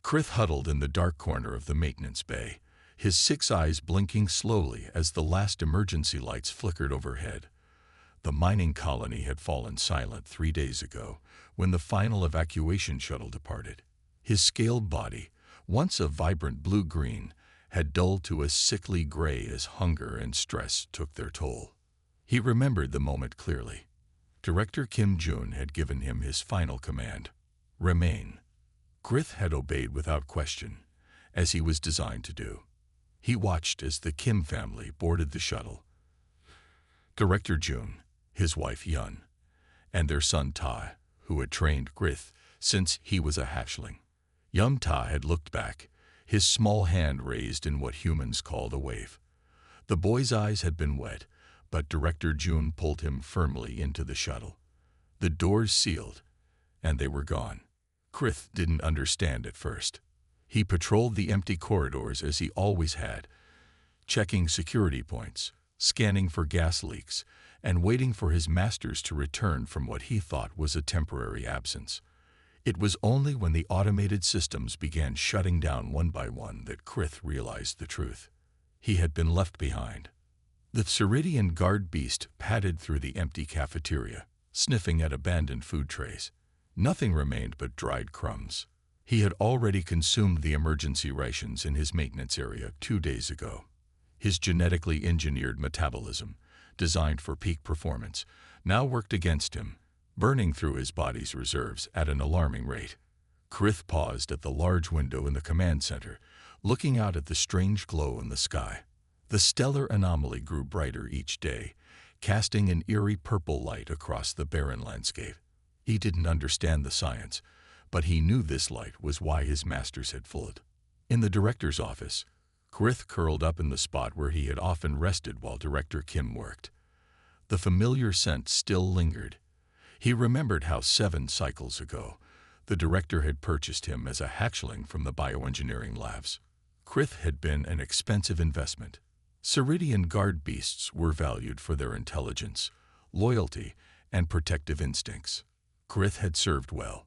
Krith huddled in the dark corner of the maintenance bay, his 6 eyes blinking slowly as the last emergency lights flickered overhead. The mining colony had fallen silent 3 days ago when the final evacuation shuttle departed. His scaled body, once a vibrant blue-green, had dulled to a sickly gray as hunger and stress took their toll. He remembered the moment clearly. Director Kim Jun had given him his final command: remain. Krith had obeyed without question, as he was designed to do. He watched as the Kim family boarded the shuttle. Director Jun, his wife Yun, and their son Ta, who had trained Krith since he was a hatchling. Young Ta had looked back, his small hand raised in what humans called a wave. The boy's eyes had been wet, but Director Jun pulled him firmly into the shuttle. The doors sealed, and they were gone. Krith didn't understand at first. He patrolled the empty corridors as he always had, checking security points, scanning for gas leaks, and waiting for his masters to return from what he thought was a temporary absence. It was only when the automated systems began shutting down one by one that Krith realized the truth. He had been left behind. The Ceridian guard beast padded through the empty cafeteria, sniffing at abandoned food trays. Nothing remained but dried crumbs. He had already consumed the emergency rations in his maintenance area 2 days ago. His genetically engineered metabolism, designed for peak performance, now worked against him, burning through his body's reserves at an alarming rate. Krith paused at the large window in the command center, looking out at the strange glow in the sky. The stellar anomaly grew brighter each day, casting an eerie purple light across the barren landscape. He didn't understand the science, but he knew this light was why his masters had fled. In the director's office, Krith curled up in the spot where he had often rested while Director Kim worked. The familiar scent still lingered. He remembered how 7 cycles ago, the director had purchased him as a hatchling from the bioengineering labs. Krith had been an expensive investment. Ceridian guard beasts were valued for their intelligence, loyalty, and protective instincts. Krith had served well.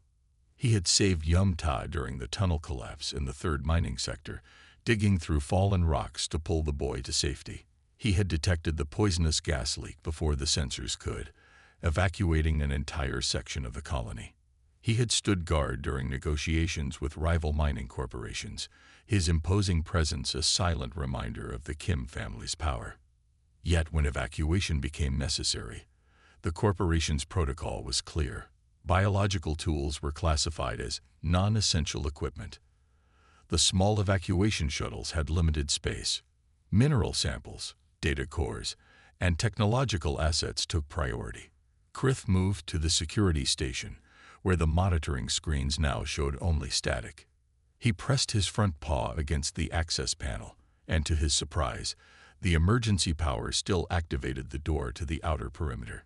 He had saved Yum Ta during the tunnel collapse in the 3rd mining sector, digging through fallen rocks to pull the boy to safety. He had detected the poisonous gas leak before the sensors could, evacuating an entire section of the colony. He had stood guard during negotiations with rival mining corporations, his imposing presence a silent reminder of the Kim family's power. Yet when evacuation became necessary, the corporation's protocol was clear. Biological tools were classified as non-essential equipment. The small evacuation shuttles had limited space. Mineral samples, data cores, and technological assets took priority. Krith moved to the security station, where the monitoring screens now showed only static. He pressed his front paw against the access panel, and to his surprise, the emergency power still activated the door to the outer perimeter.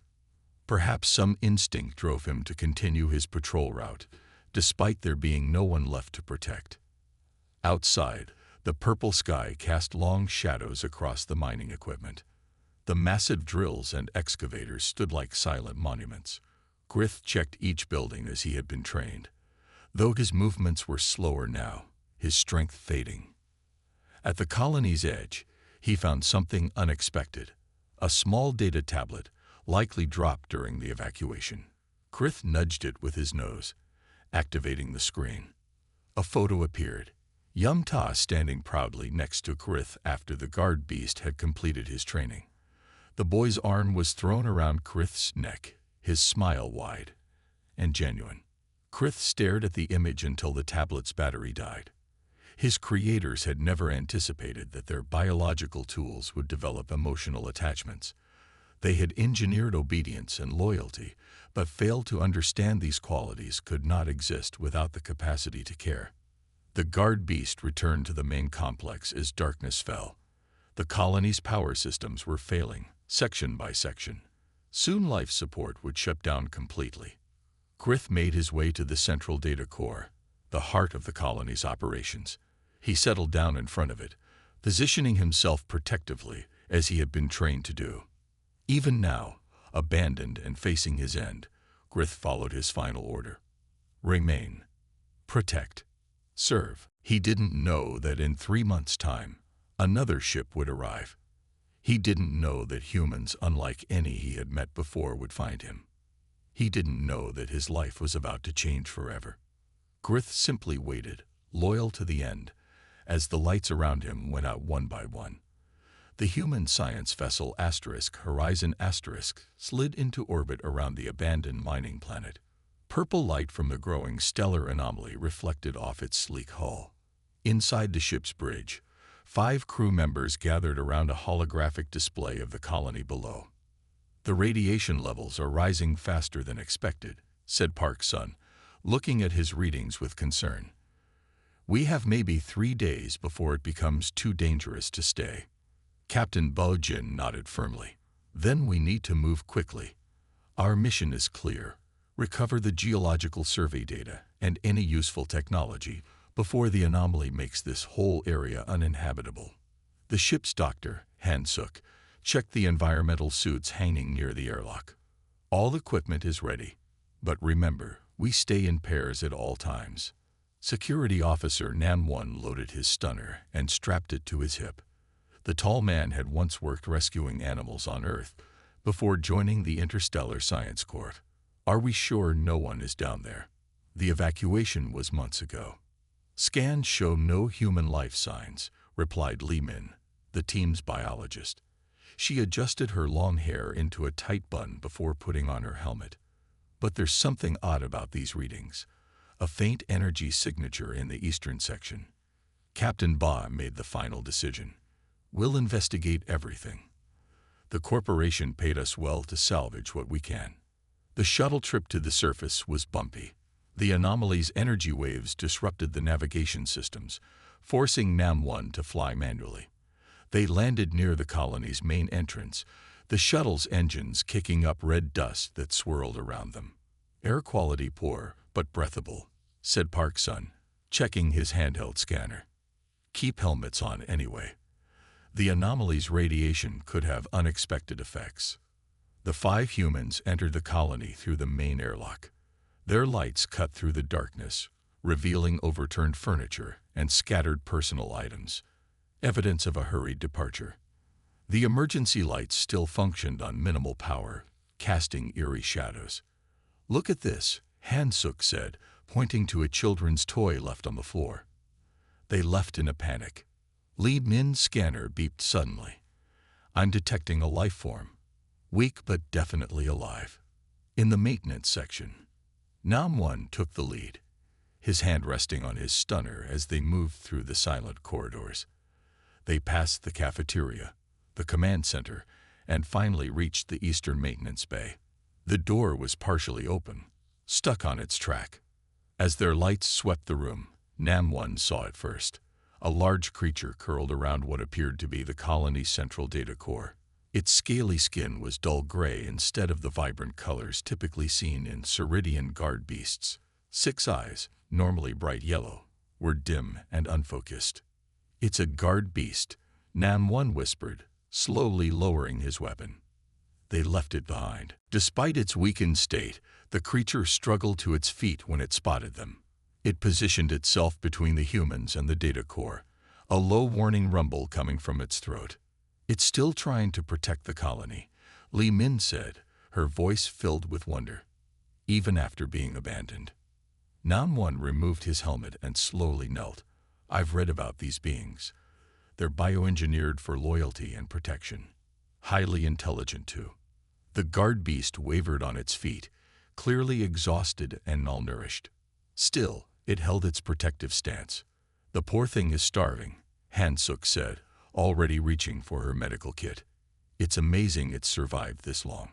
Perhaps some instinct drove him to continue his patrol route, despite there being no one left to protect. Outside, the purple sky cast long shadows across the mining equipment. The massive drills and excavators stood like silent monuments. Krith checked each building as he had been trained, though his movements were slower now, his strength fading. At the colony's edge, he found something unexpected, a small data tablet, likely dropped during the evacuation. Krith nudged it with his nose, activating the screen. A photo appeared, Yum Ta standing proudly next to Krith after the guard beast had completed his training. The boy's arm was thrown around Krith's neck, his smile wide and genuine. Krith stared at the image until the tablet's battery died. His creators had never anticipated that their biological tools would develop emotional attachments. They had engineered obedience and loyalty, but failed to understand these qualities could not exist without the capacity to care. The guard beast returned to the main complex as darkness fell. The colony's power systems were failing, section by section. Soon life support would shut down completely. Krith made his way to the central data core, the heart of the colony's operations. He settled down in front of it, positioning himself protectively as he had been trained to do. Even now, abandoned and facing his end, Krith followed his final order. Remain. Protect. serve. He didn't know that in 3 months' time, another ship would arrive. He didn't know that humans unlike any he had met before would find him. He didn't know that his life was about to change forever. Grith simply waited, loyal to the end, as the lights around him went out one by one. The human science vessel Horizon slid into orbit around the abandoned mining planet. Purple light from the growing stellar anomaly reflected off its sleek hull. Inside the ship's bridge, 5 crew members gathered around a holographic display of the colony below. "The radiation levels are rising faster than expected," said Park's son, looking at his readings with concern. "We have maybe 3 days before it becomes too dangerous to stay." Captain Bojin nodded firmly. "Then we need to move quickly. Our mission is clear. Recover the geological survey data and any useful technology before the anomaly makes this whole area uninhabitable." The ship's doctor, Hansuk, checked the environmental suits hanging near the airlock. "All equipment is ready, but remember, we stay in pairs at all times." Security officer Nam-1 loaded his stunner and strapped it to his hip. The tall man had once worked rescuing animals on Earth before joining the Interstellar Science Corps. "Are we sure no one is down there?" "The evacuation was months ago." "Scans show no human life signs," replied Li Min, the team's biologist. She adjusted her long hair into a tight bun before putting on her helmet. "But there's something odd about these readings. A faint energy signature in the eastern section." Captain Ba made the final decision. "We'll investigate everything. The corporation paid us well to salvage what we can." The shuttle trip to the surface was bumpy. The anomaly's energy waves disrupted the navigation systems, forcing Nam-1 to fly manually. They landed near the colony's main entrance, the shuttle's engines kicking up red dust that swirled around them. "Air quality poor, but breathable," said Park's son, checking his handheld scanner. "Keep helmets on anyway. The anomaly's radiation could have unexpected effects." The 5 humans entered the colony through the main airlock. Their lights cut through the darkness, revealing overturned furniture and scattered personal items, evidence of a hurried departure. The emergency lights still functioned on minimal power, casting eerie shadows. "Look at this," Hansuk said, pointing to a children's toy left on the floor. They left in a panic. Li Min's scanner beeped suddenly. "I'm detecting a life form. Weak but definitely alive." In the maintenance section, Nam-1 took the lead, his hand resting on his stunner as they moved through the silent corridors. They passed the cafeteria, the command center, and finally reached the eastern maintenance bay. The door was partially open, stuck on its track. As their lights swept the room, Nam-1 saw it first. A large creature curled around what appeared to be the colony's central data core. Its scaly skin was dull gray instead of the vibrant colors typically seen in Ceridian guard beasts. 6 eyes, normally bright yellow, were dim and unfocused. "It's a guard beast," Nam-1 whispered, slowly lowering his weapon. They left it behind. Despite its weakened state, the creature struggled to its feet when it spotted them. It positioned itself between the humans and the data core, a low warning rumble coming from its throat. "It's still trying to protect the colony," Li Min said, her voice filled with wonder, "even after being abandoned." Nam-1 removed his helmet and slowly knelt. "I've read about these beings. They're bioengineered for loyalty and protection. Highly intelligent, too." The guard beast wavered on its feet, clearly exhausted and malnourished. Still, it held its protective stance. "The poor thing is starving," Hansuk said, already reaching for her medical kit. "It's amazing it's survived this long."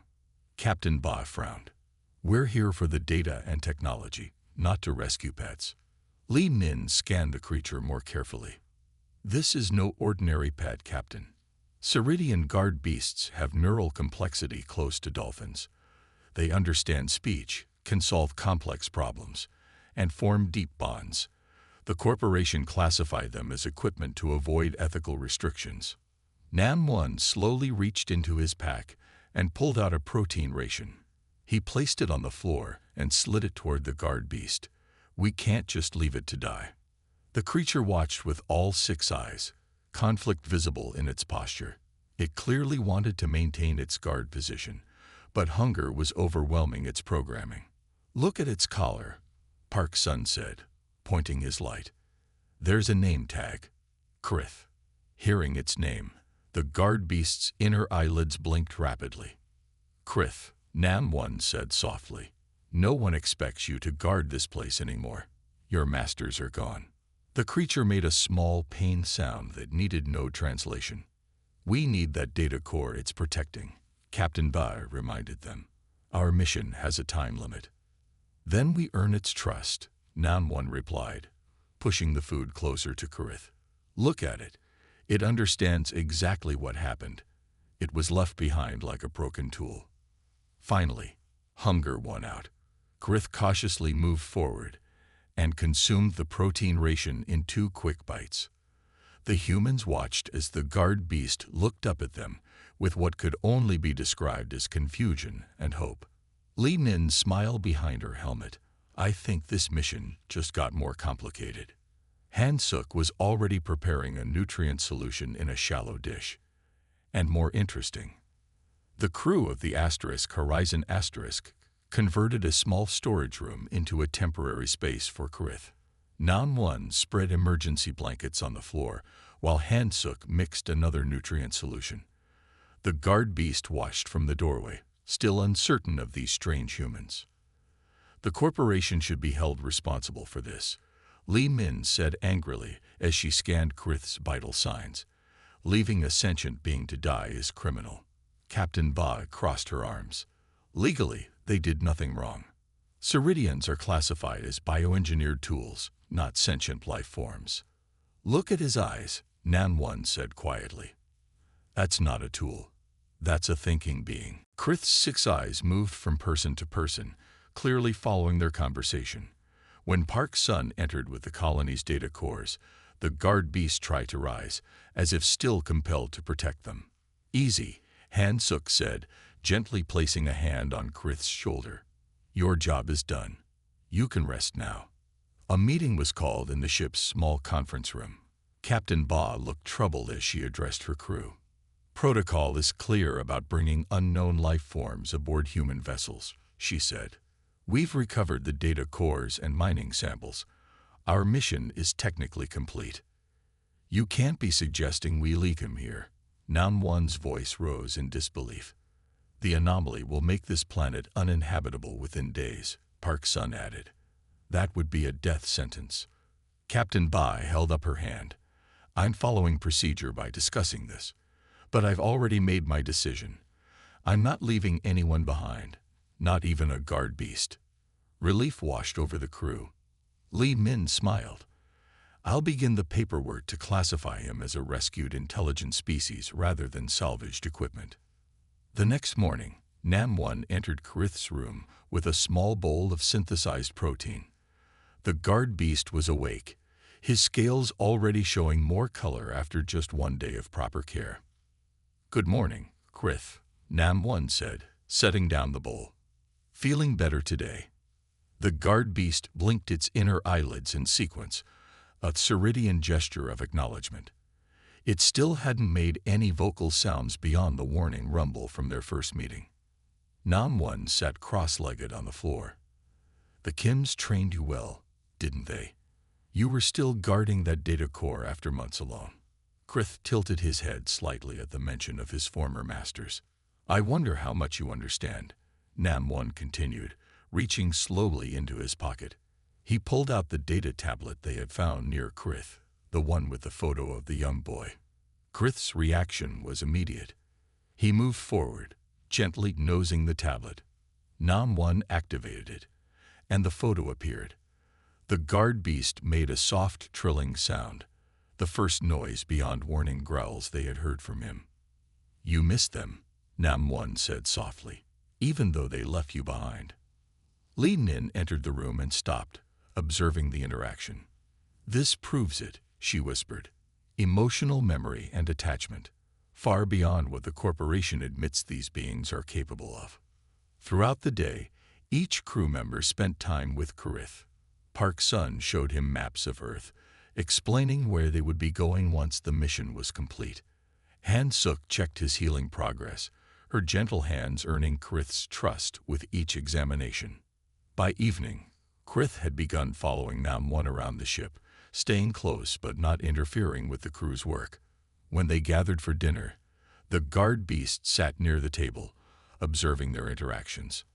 Captain Ba frowned. "We're here for the data and technology, not to rescue pets." Li Min scanned the creature more carefully. "This is no ordinary pet, Captain. Ceridian guard beasts have neural complexity close to dolphins. They understand speech, can solve complex problems, and form deep bonds. The corporation classified them as equipment to avoid ethical restrictions." Nam-1 slowly reached into his pack and pulled out a protein ration. He placed it on the floor and slid it toward the guard beast. "We can't just leave it to die." The creature watched with all 6 eyes, conflict visible in its posture. It clearly wanted to maintain its guard position, but hunger was overwhelming its programming. "Look at its collar," Park's son said, pointing his light. "There's a name tag. Krith." Hearing its name, the guard beast's inner eyelids blinked rapidly. "Krith," Nam 1 said softly. "No one expects you to guard this place anymore. Your masters are gone." The creature made a small, pained sound that needed no translation. "We need that data core it's protecting," Captain Ba reminded them. "Our mission has a time limit." "Then we earn its trust," Nam 1 replied, pushing the food closer to Krith. "Look at it. It understands exactly what happened. It was left behind like a broken tool." Finally, hunger won out. Krith cautiously moved forward and consumed the protein ration in 2 quick bites. The humans watched as the guard beast looked up at them with what could only be described as confusion and hope. Li Nin's smile behind her helmet. "I think this mission just got more complicated." Han Suk was already preparing a nutrient solution in a shallow dish. "And more interesting." The crew of the Horizon converted a small storage room into a temporary space for Krith. Nam 1 spread emergency blankets on the floor, while Han Suk mixed another nutrient solution. The guard beast watched from the doorway, still uncertain of these strange humans. "The corporation should be held responsible for this," Li Min said angrily as she scanned Krith's vital signs. "Leaving a sentient being to die is criminal." Captain Ba crossed her arms. "Legally, they did nothing wrong. Ceridians are classified as bioengineered tools, not sentient life forms." "Look at his eyes," Nan 1 said quietly. "That's not a tool. That's a thinking being." Krith's 6 eyes moved from person to person, clearly following their conversation. When Park's son entered with the colony's data cores, the guard beast tried to rise, as if still compelled to protect them. "Easy," Han Suk said, gently placing a hand on Krith's shoulder. "Your job is done. You can rest now." A meeting was called in the ship's small conference room. Captain Ba looked troubled as she addressed her crew. "Protocol is clear about bringing unknown life forms aboard human vessels," she said. "We've recovered the data cores and mining samples. Our mission is technically complete. You can't be suggesting we leak him here." Nam 1's voice rose in disbelief. "The anomaly will make this planet uninhabitable within days," Park's son added. "That would be a death sentence." Captain Bai held up her hand. "I'm following procedure by discussing this, but I've already made my decision. I'm not leaving anyone behind, not even a guard beast." Relief washed over the crew. Li Min smiled. "I'll begin the paperwork to classify him as a rescued intelligent species rather than salvaged equipment." The next morning, Nam 1 entered Krith's room with a small bowl of synthesized protein. The guard beast was awake, his scales already showing more color after just 1 day of proper care. "Good morning, Krith," Nam 1 said, setting down the bowl. "Feeling better today?" The guard beast blinked its inner eyelids in sequence, a Ceridian gesture of acknowledgement. It still hadn't made any vocal sounds beyond the warning rumble from their first meeting. Nam 1 sat cross-legged on the floor. "The Kims trained you well, didn't they? You were still guarding that data core after months alone." Krith tilted his head slightly at the mention of his former masters. "I wonder how much you understand," Nam 1 continued, reaching slowly into his pocket. He pulled out the data tablet they had found near Krith, the one with the photo of the young boy. Krith's reaction was immediate. He moved forward, gently nosing the tablet. Nam 1 activated it, and the photo appeared. The guard beast made a soft trilling sound, the first noise beyond warning growls they had heard from him. "You missed them," Nam 1 said softly, "even though they left you behind." Li Nin entered the room and stopped, observing the interaction. "This proves it," she whispered. "Emotional memory and attachment, far beyond what the corporation admits these beings are capable of." Throughout the day, each crew member spent time with Krith. Park's son showed him maps of Earth, explaining where they would be going once the mission was complete. Han-suk checked his healing progress, her gentle hands earning Krith's trust with each examination. By evening, Krith had begun following Nam-1 around the ship, staying close but not interfering with the crew's work. When they gathered for dinner, the guard beast sat near the table, observing their interactions.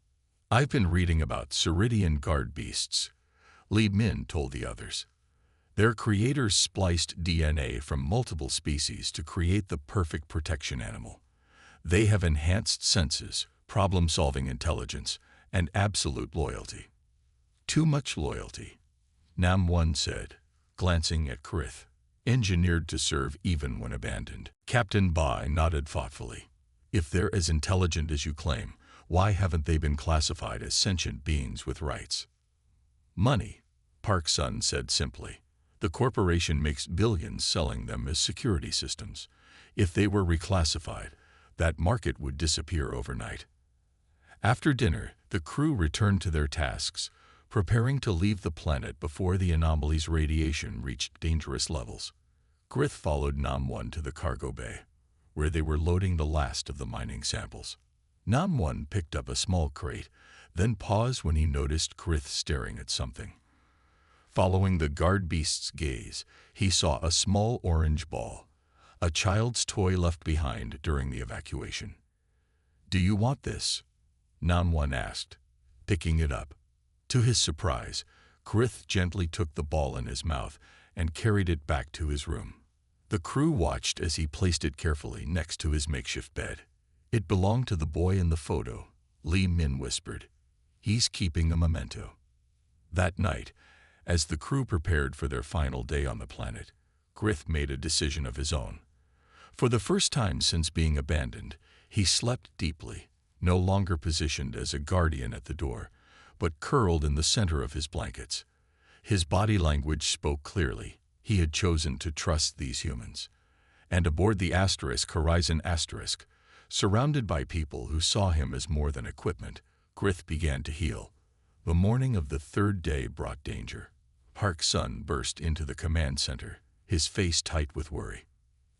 "I've been reading about Ceridian guard beasts," Li Min told the others. "Their creators spliced DNA from multiple species to create the perfect protection animal. They have enhanced senses, problem-solving intelligence, and absolute loyalty." "Too much loyalty," Nam-1 said, glancing at Krith. "Engineered to serve even when abandoned." Captain Bai nodded thoughtfully. "If they're as intelligent as you claim, why haven't they been classified as sentient beings with rights?" "Money," Park Sun said simply. "The corporation makes billions selling them as security systems. If they were reclassified, that market would disappear overnight." After dinner, the crew returned to their tasks, preparing to leave the planet before the anomaly's radiation reached dangerous levels. Krith followed Nam-1 to the cargo bay, where they were loading the last of the mining samples. Nam-1 picked up a small crate, then paused when he noticed Krith staring at something. Following the guard beast's gaze, he saw a small orange ball, a child's toy left behind during the evacuation. "Do you want this?" Nam-1 asked, picking it up. To his surprise, Krith gently took the ball in his mouth and carried it back to his room. The crew watched as he placed it carefully next to his makeshift bed. "It belonged to the boy in the photo," Li Min whispered. "He's keeping a memento." That night, as the crew prepared for their final day on the planet, Krith made a decision of his own. For the first time since being abandoned, he slept deeply, no longer positioned as a guardian at the door, but curled in the center of his blankets. His body language spoke clearly. He had chosen to trust these humans. And aboard the Horizon Asterisk, surrounded by people who saw him as more than equipment, Krith began to heal. The morning of the third day brought danger. Park Sun burst into the command center, his face tight with worry.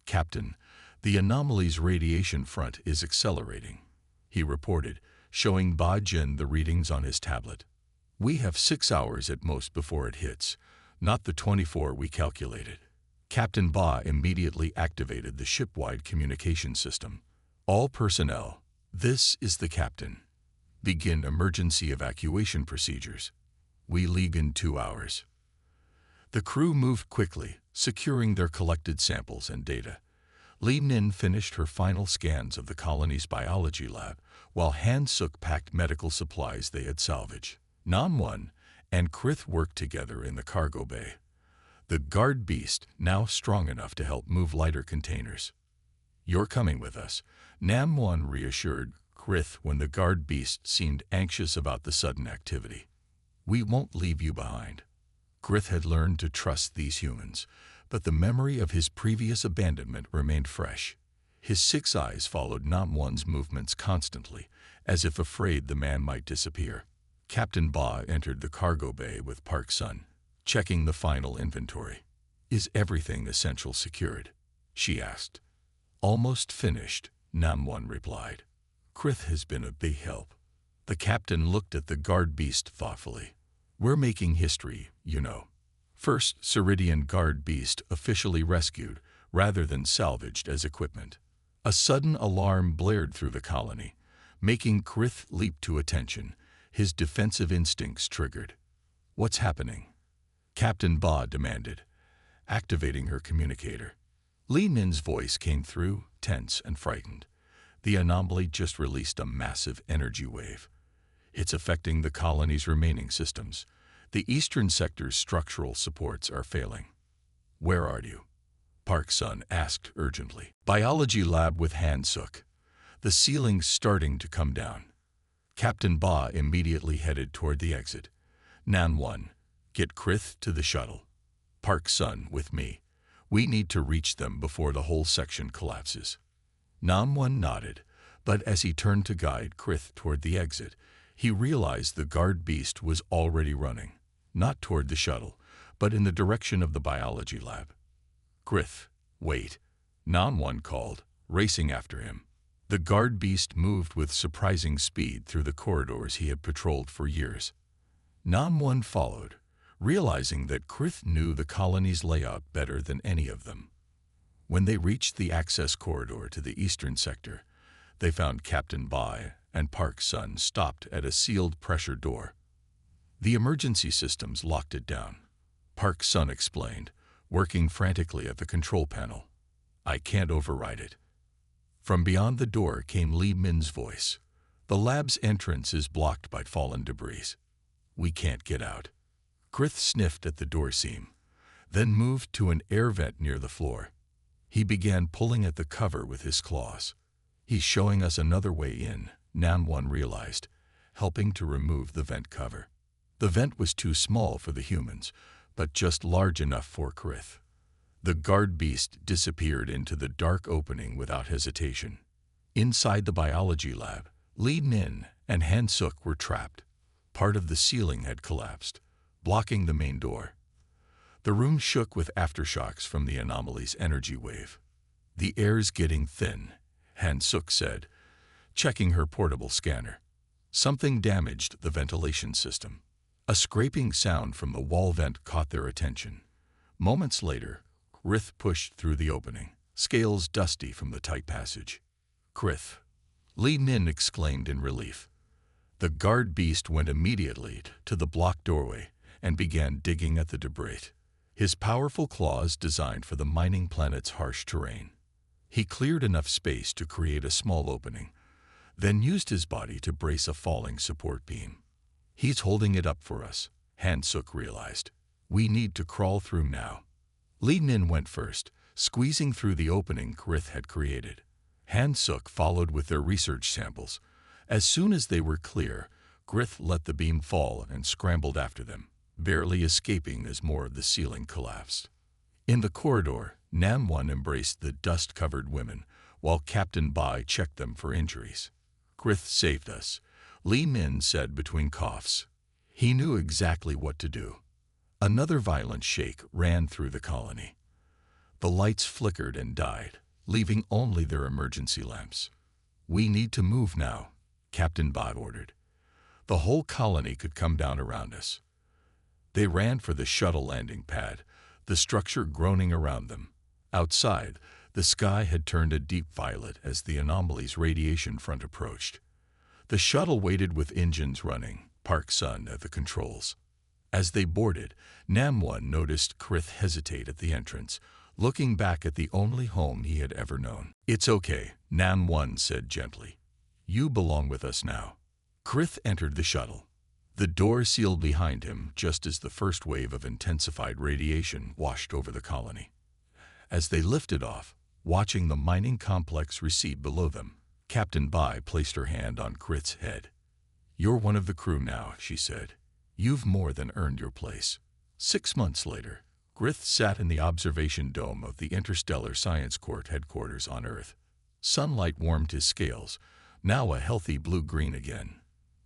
"Captain, the anomaly's radiation front is accelerating," he reported, showing Ba Jin the readings on his tablet. "We have 6 hours at most before it hits, not the 24 we calculated." Captain Ba immediately activated the ship-wide communication system. "All personnel, this is the captain. Begin emergency evacuation procedures. We leave in 2 hours." The crew moved quickly, securing their collected samples and data. Li Nin finished her final scans of the colony's biology lab, while Han-suk packed medical supplies they had salvaged. Nam-1 and Krith worked together in the cargo bay. The guard beast, now strong enough to help move lighter containers. "You're coming with us," Nam-1 reassured Krith when the guard beast seemed anxious about the sudden activity. "We won't leave you behind." Krith had learned to trust these humans, but the memory of his previous abandonment remained fresh. His 6 eyes followed Nam-1's movements constantly, as if afraid the man might disappear. Captain Ba entered the cargo bay with Park Sun, checking the final inventory. "Is everything essential secured?" she asked. "Almost finished," Nam-1 replied. "Krith has been a big help." The captain looked at the guard beast thoughtfully. "We're making history, you know. First Ceridian guard beast officially rescued, rather than salvaged as equipment." A sudden alarm blared through the colony, making Krith leap to attention, his defensive instincts triggered. "What's happening?" Captain Ba demanded, activating her communicator. Li Nin's voice came through, tense and frightened. "The anomaly just released a massive energy wave. It's affecting the colony's remaining systems. The eastern sector's structural supports are failing." "Where are you?" Park Sun asked urgently. "Biology lab with Han-suk. The ceiling's starting to come down." Captain Ba immediately headed toward the exit. "Nam-1, get Krith to the shuttle. Park Sun with me. We need to reach them before the whole section collapses." Nam-1 nodded, but as he turned to guide Krith toward the exit, he realized the guard beast was already running, not toward the shuttle, but in the direction of the biology lab. "Krith, wait," Nan-One called, racing after him. The guard beast moved with surprising speed through the corridors he had patrolled for years. Nan-One followed, realizing that Krith knew the colony's layout better than any of them. When they reached the access corridor to the eastern sector, they found Captain Bai and Park Sun stopped at a sealed pressure door. The emergency systems locked it down, Park Sun explained, working frantically at the control panel. "I can't override it." From beyond the door came Li Min's voice. "The lab's entrance is blocked by fallen debris. We can't get out." Krith sniffed at the door seam, then moved to an air vent near the floor. He began pulling at the cover with his claws. "He's showing us another way in," Nan-One realized, helping to remove the vent cover. The vent was too small for the humans, but just large enough for Krith. The guard beast disappeared into the dark opening without hesitation. Inside the biology lab, Li Min and Han Suk were trapped. Part of the ceiling had collapsed, blocking the main door. The room shook with aftershocks from the anomaly's energy wave. "The air's getting thin," Han Suk said, checking her portable scanner. Something damaged the ventilation system. A scraping sound from the wall vent caught their attention. Moments later, Krith pushed through the opening, scales dusty from the tight passage. "Krith," Li Min exclaimed in relief. The guard beast went immediately to the blocked doorway and began digging at the debris, his powerful claws designed for the mining planet's harsh terrain. He cleared enough space to create a small opening, then used his body to brace a falling support beam. "He's holding it up for us," Han Suk realized. "We need to crawl through now." Li Min went first, squeezing through the opening Krith had created. Han Suk followed with their research samples. As soon as they were clear, Krith let the beam fall and scrambled after them, barely escaping as more of the ceiling collapsed. In the corridor, Nan-One embraced the dust-covered women, while Captain Bai checked them for injuries. "Krith saved us," Li Min said between coughs. He knew exactly what to do. Another violent shake ran through the colony. The lights flickered and died, leaving only their emergency lamps. "We need to move now," Captain Bai ordered. "The whole colony could come down around us." They ran for the shuttle landing pad, the structure groaning around them. Outside, the sky had turned a deep violet as the anomaly's radiation front approached. The shuttle waited with engines running, Park Sun at the controls. As they boarded, Nan-One noticed Krith hesitate at the entrance, looking back at the only home he had ever known. "It's okay," Nan-One said gently. "You belong with us now." Krith entered the shuttle. The door sealed behind him just as the first wave of intensified radiation washed over the colony. As they lifted off, watching the mining complex recede below them, Captain Bai placed her hand on Krith's head. "You're one of the crew now," she said. "You've more than earned your place." 6 months later, Krith sat in the observation dome of the Interstellar Science Court headquarters on Earth. Sunlight warmed his scales, now a healthy blue-green again.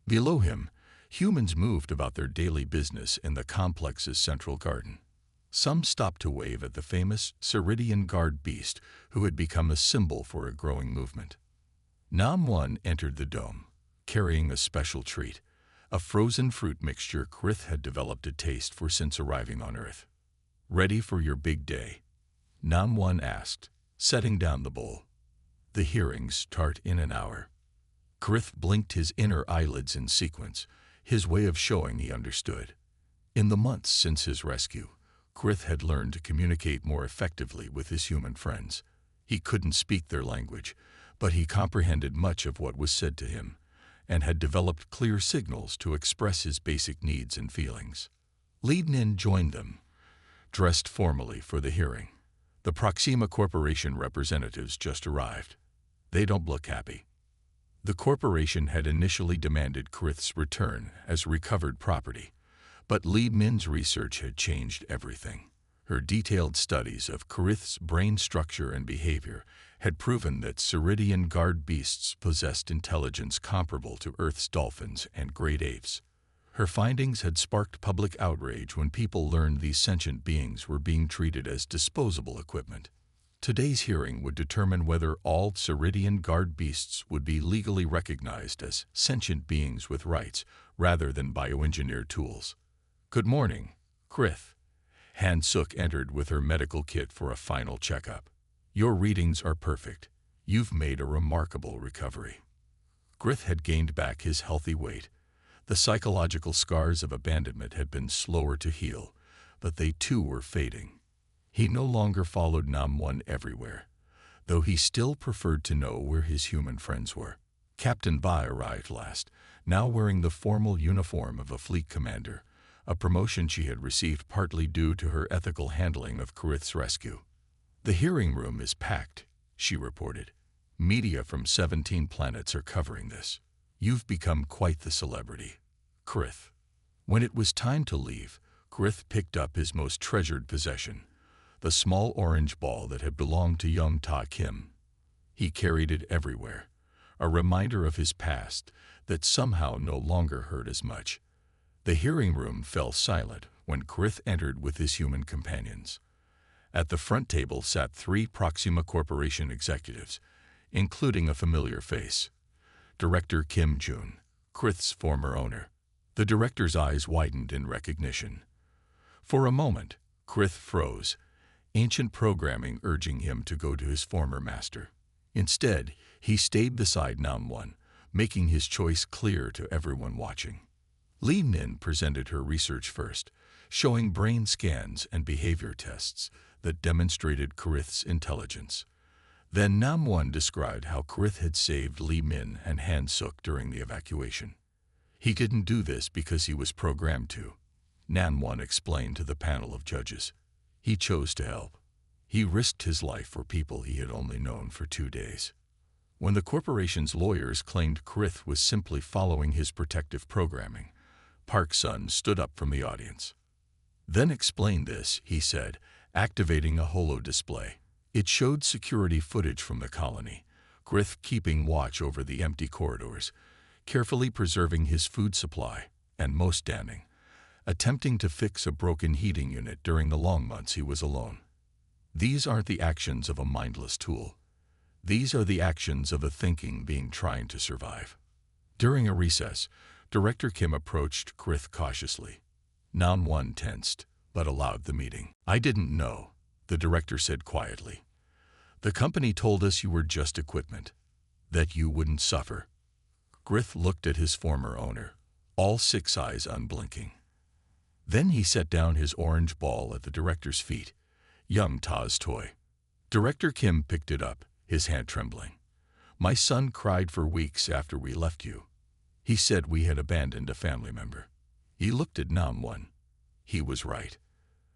Below him, humans moved about their daily business in the complex's central garden. Some stopped to wave at the famous Ceridian guard beast who had become a symbol for a growing movement. Nan-One entered the dome, carrying a special treat, a frozen fruit mixture Krith had developed a taste for since arriving on Earth. "Ready for your big day?" Nan-One asked, setting down the bowl. "The hearings start in an hour." Krith blinked his inner eyelids in sequence, his way of showing he understood. In the months since his rescue, Krith had learned to communicate more effectively with his human friends. He couldn't speak their language, but he comprehended much of what was said to him, and had developed clear signals to express his basic needs and feelings. Li Min joined them, dressed formally for the hearing. The Proxima Corporation representatives just arrived. They don't look happy. The corporation had initially demanded Krith's return as recovered property, but Li Min's research had changed everything. Her detailed studies of Krith's brain structure and behavior had proven that Ceridian guard beasts possessed intelligence comparable to Earth's dolphins and great apes. Her findings had sparked public outrage when people learned these sentient beings were being treated as disposable equipment. Today's hearing would determine whether all Ceridian guard beasts would be legally recognized as sentient beings with rights rather than bioengineered tools. "Good morning, Krith." Han Suk entered with her medical kit for a final checkup. "Your readings are perfect. You've made a remarkable recovery." Krith had gained back his healthy weight. The psychological scars of abandonment had been slower to heal, but they too were fading. He no longer followed Nam-1 everywhere, though he still preferred to know where his human friends were. Captain Bai arrived last, now wearing the formal uniform of a fleet commander, a promotion she had received partly due to her ethical handling of Krith's rescue. "The hearing room is packed," she reported. "Media from 17 planets are covering this. You've become quite the celebrity, Krith." When it was time to leave, Krith picked up his most treasured possession, the small orange ball that had belonged to Young Ta Kim. He carried it everywhere, a reminder of his past that somehow no longer hurt as much. The hearing room fell silent when Krith entered with his human companions. At the front table sat 3 Proxima Corporation executives, including a familiar face. Director Kim Jun, Krith's former owner. The director's eyes widened in recognition. For a moment, Krith froze, ancient programming urging him to go to his former master. Instead, he stayed beside Nam-1, making his choice clear to everyone watching. Li Nin presented her research first, showing brain scans and behavior tests that demonstrated Krith's intelligence. Then Nam-1 described how Krith had saved Li Min and Han Suk during the evacuation. "He didn't do this because he was programmed to," Nam-1 explained to the panel of judges. "He chose to help. He risked his life for people he had only known for 2 days." When the corporation's lawyers claimed Krith was simply following his protective programming, Park Sun stood up from the audience. "Then explain this," he said, activating a holo display. It showed security footage from the colony, Krith keeping watch over the empty corridors, carefully preserving his food supply, and most damning, attempting to fix a broken heating unit during the long months he was alone. These aren't the actions of a mindless tool. These are the actions of a thinking being trying to survive. During a recess, Director Kim approached Krith cautiously. Nam-1 tensed, but allowed the meeting. "I didn't know," the director said quietly. "The company told us you were just equipment, that you wouldn't suffer." Krith looked at his former owner, all 6 eyes unblinking. Then he set down his orange ball at the director's feet, Young Ta's toy. Director Kim picked it up, his hand trembling. "My son cried for weeks after we left you. He said we had abandoned a family member." He looked at Nam-1. He was right.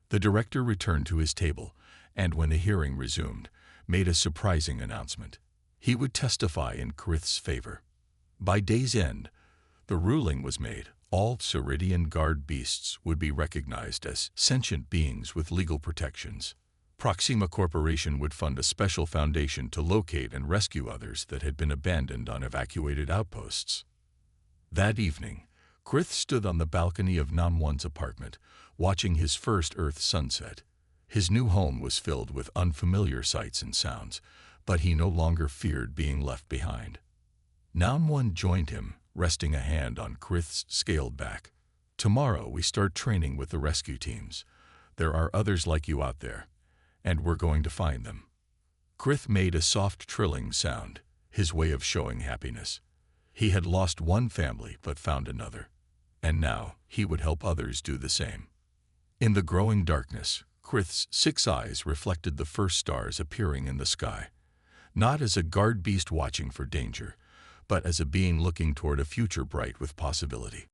The director returned to his table, and when the hearing resumed, made a surprising announcement. He would testify in Krith's favor. By day's end, the ruling was made. All Ceridian guard beasts would be recognized as sentient beings with legal protections. Proxima Corporation would fund a special foundation to locate and rescue others that had been abandoned on evacuated outposts. That evening, Krith stood on the balcony of Nam-1's apartment, watching his first Earth sunset. His new home was filled with unfamiliar sights and sounds, but he no longer feared being left behind. Nam-1 joined him, resting a hand on Krith's scaled back. "Tomorrow we start training with the rescue teams. There are others like you out there, and we're going to find them." Krith made a soft trilling sound, his way of showing happiness. He had lost one family but found another, and now he would help others do the same. In the growing darkness, Krith's 6 eyes reflected the first stars appearing in the sky, not as a guard beast watching for danger, but as a being looking toward a future bright with possibility.